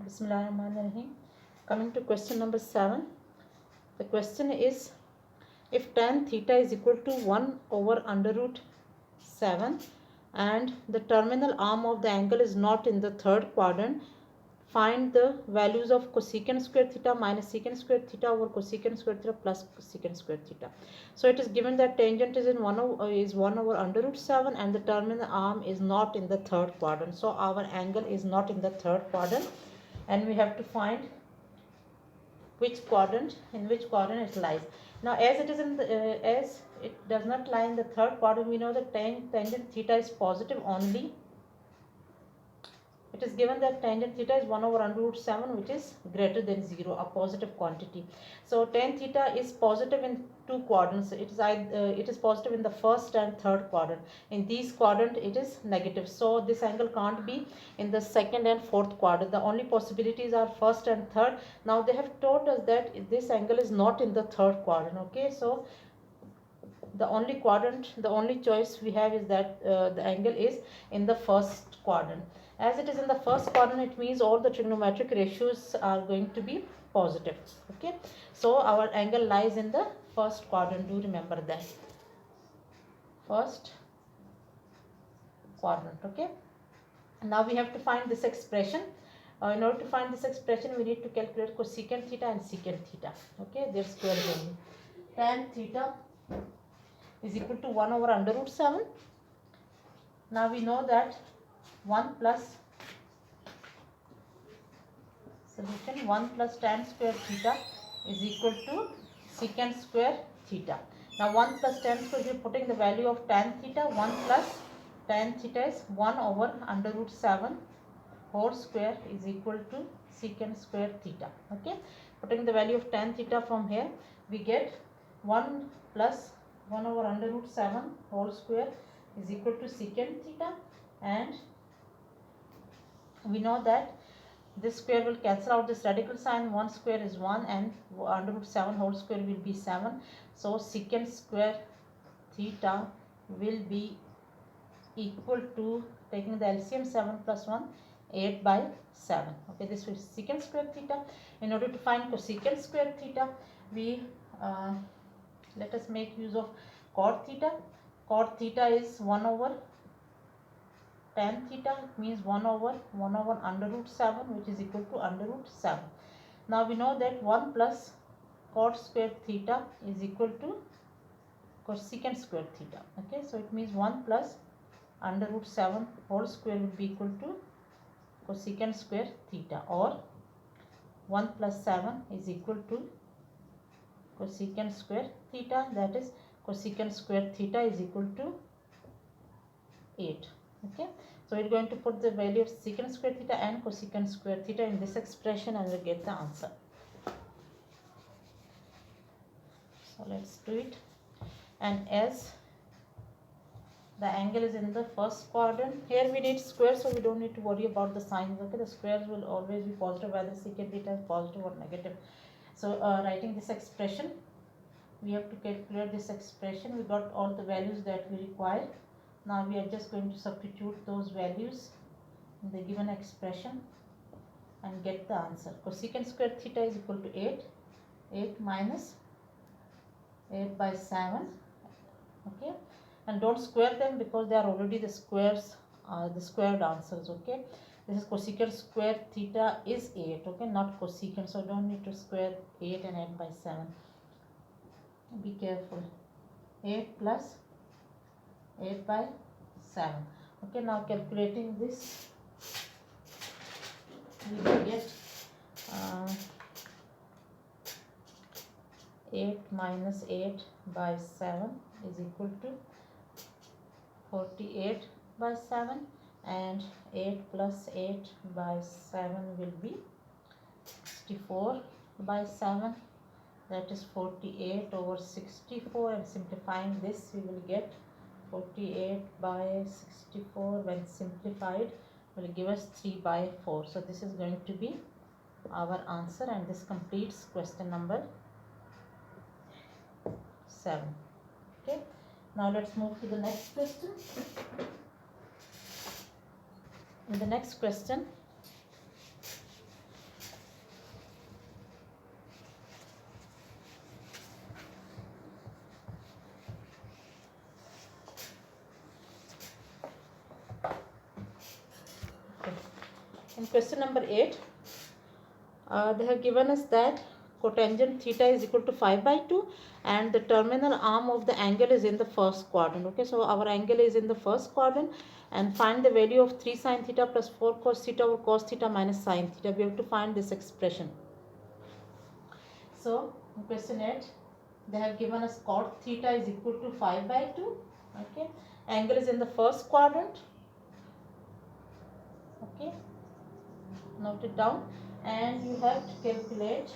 Bismillahirrahmanirrahim. Coming to question number 7. The question is, if tan theta is equal to 1 over under root 7 and the terminal arm of the angle is not in the third quadrant, find the values of cosecant square theta minus secant square theta over cosecant square theta plus cosecant square theta. So it is given that tangent is 1 over under root 7 and the terminal arm is not in the third quadrant. So our angle is not in the third quadrant, and we have to find which quadrant it lies. Now as it is in the as it does not lie in the third quadrant, we know that tangent theta is positive only. It is given that tangent theta is 1 over under root 7, which is greater than 0, a positive quantity. So tan theta is positive in two quadrants. It is positive in the first and third quadrant. In these quadrant it is negative. So this angle can't be in the second and fourth quadrant. The only possibilities are first and third. Now they have told us that this angle is not in the third quadrant. Okay, so the only choice we have is that the angle is in the first quadrant. As it is in the first quadrant, it means all the trigonometric ratios are going to be positive. Okay, so our angle lies in the first quadrant. Do remember that, first quadrant. Okay, now we have to find this expression. In order to find this expression, we need to calculate cosecant theta and secant theta. Okay, their square value. Tan theta is equal to 1 over under root 7. Now we know that 1 plus 1 plus tan square theta is equal to secant square theta. Now 1 plus tan square, we are putting the value of tan theta. 1 plus tan theta is 1 over under root 7 whole square is equal to secant square theta. Okay, putting the value of tan theta from here, we get 1 plus 1 over under root 7 whole square is equal to secant theta, and we know that this square will cancel out this radical sign. 1 square is 1 and under root 7 whole square will be 7. So secant square theta will be equal to, taking the LCM, 7 plus 1, 8 by 7. Okay, this is secant square theta. In order to find cosecant square theta, we let us make use of cot theta. Cot theta is 1 over tan theta, means 1 over under root 7, which is equal to under root 7. Now we know that 1 plus cot square theta is equal to cosecant square theta. Okay, so it means 1 plus under root 7 whole square will be equal to cosecant square theta, or 1 plus 7 is equal to cosecant square theta, that is cosecant square theta is equal to 8. Okay, so we're going to put the value of secant square theta and cosecant square theta in this expression and we'll get the answer. So let's do it. And as the angle is in the first quadrant, here we need squares, so we don't need to worry about the signs. Okay, the squares will always be positive, whether secant theta is positive or negative. So writing this expression, we have to calculate this expression. We got all the values that we require. Now we are just going to substitute those values in the given expression and get the answer. Cosecant square theta is equal to 8. 8 minus 8 by 7. Okay, and don't square them because they are already the squares, the squared answers. Okay, this is cosecant square theta is 8. Okay, not cosecant, so don't need to square 8 and 8 by 7. Be careful. 8 plus 8 by 7. Okay, now calculating this, we will get 8 minus 8 by 7 is equal to 48 by 7, and 8 plus 8 by 7 will be 64 by 7, that is 48 over 64, and simplifying this we will get 48 by 64 when simplified will give us 3 by 4. So this is going to be our answer, and this completes question number 7. Okay, now let's move to the next question. In the next question, In question number 8, they have given us that cotangent theta is equal to 5 by 2 and the terminal arm of the angle is in the first quadrant. Okay, so our angle is in the first quadrant, and find the value of 3 sin theta plus 4 cos theta over cos theta minus sin theta. We have to find this expression. So in question 8, they have given us cot theta is equal to 5 by 2. Okay, angle is in the first quadrant. Okay, note it down, and you have to calculate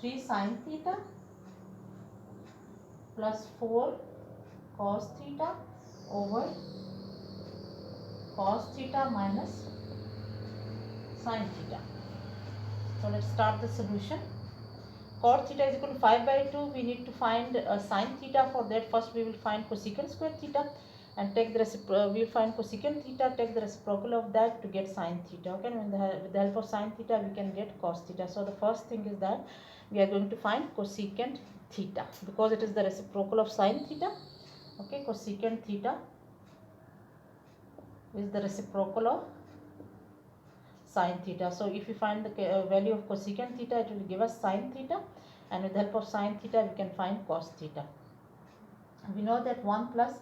3 sin theta plus 4 cos theta over cos theta minus sin theta. So let's start the solution. Cot theta is equal to 5 by 2. We need to find sin theta. For that, first we will find cosecant square theta and take the we will find cosecant theta, take the reciprocal of that to get sin theta. Okay, and with the help of sin theta we can get cos theta. So the first thing is that we are going to find cosecant theta because it is the reciprocal of sin theta. Okay, cosecant theta is the reciprocal of sin theta. So if we find the value of cosecant theta, it will give us sin theta, and with the help of sin theta we can find cos theta. We know that 1 plus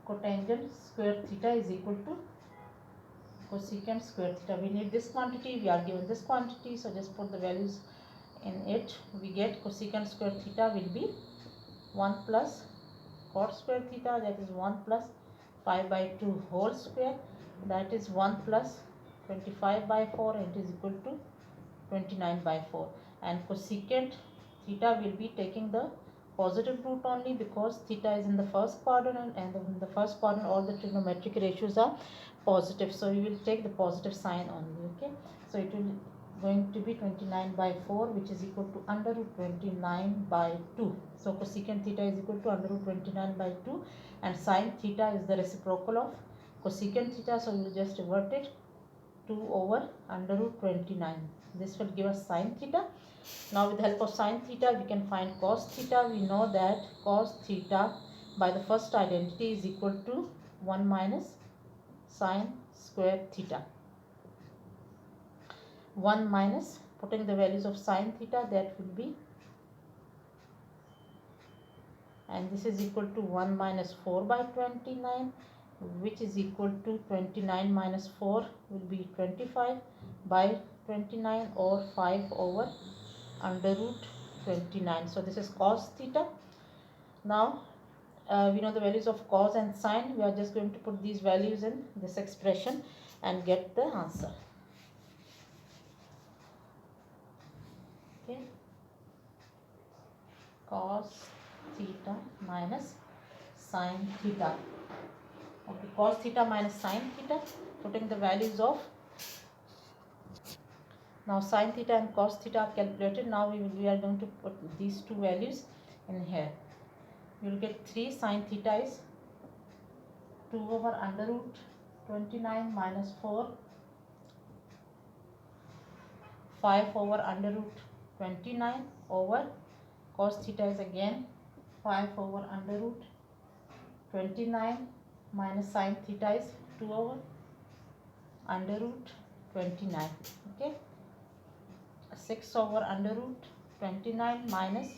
cotangent square theta is equal to cosecant square theta. We need this quantity, we are given this quantity, so just put the values in it. We get cosecant square theta will be 1 plus cot square theta, that is 1 plus 5 by 2 whole square, that is 1 plus 25 by 4, and it is equal to 29 by 4. And cosecant theta will be taking the positive root only because theta is in the first quadrant, and in the first quadrant all the trigonometric ratios are positive, so we will take the positive sign only. Okay, so it will going to be 29 by 4, which is equal to under root 29 by 2. So cosecant theta is equal to under root 29 by 2, and sin theta is the reciprocal of cosecant theta, so we will just revert it 2 over under root 29. This will give us sin theta. Now with the help of sin theta we can find cos theta. We know that cos theta by the first identity is equal to 1 minus sin square theta. 1 minus, putting the values of sin theta, that will be, and this is equal to 1 minus 4 by 29, which is equal to 29 minus 4 will be 25 by 29, or 5 over under root 29. So this is cos theta. Now we know the values of cos and sin. We are just going to put these values in this expression and get the answer. Okay, cos theta minus sin theta. Okay, cos theta minus sin theta, putting the values of, now sin theta and cos theta are calculated. Now we are going to put these two values in here. You will get 3 sin theta is 2 over under root 29 minus 4, 5 over under root 29 over cos theta is again 5 over under root 29 minus sin theta is 2 over under root 29. Okay, 6 over under root 29 minus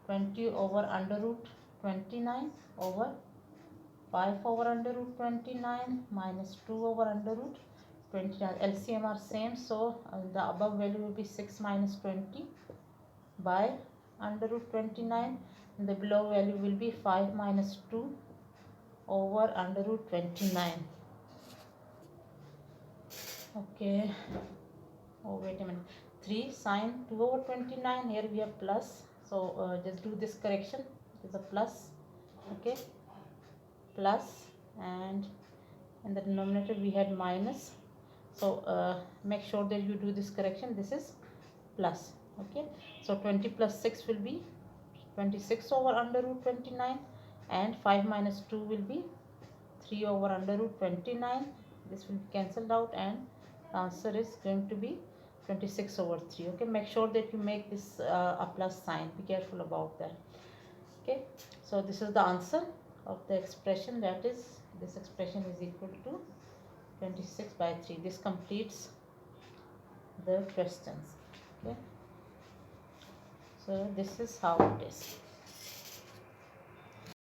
20 over under root 29 over 5 over under root 29 minus 2 over under root 29. LCM are same, so the above value will be 6 minus 20 by under root 29, and the below value will be 5 minus 2 over under root 29. Okay, oh wait a minute, 3 sine 2 over 29, here we have plus, so just do this correction, it is a plus. Okay, plus, and in the denominator we had minus, so make sure that you do this correction, this is plus. Okay, so 20 plus 6 will be 26 over under root 29, and 5 minus 2 will be 3 over under root 29. This will be cancelled out, and the answer is going to be 26 over 3. Okay, make sure that you make this a plus sign, be careful about that. Okay, so this is the answer of the expression, that is, this expression is equal to 26 by 3. This completes the questions. Okay, so this is how it is.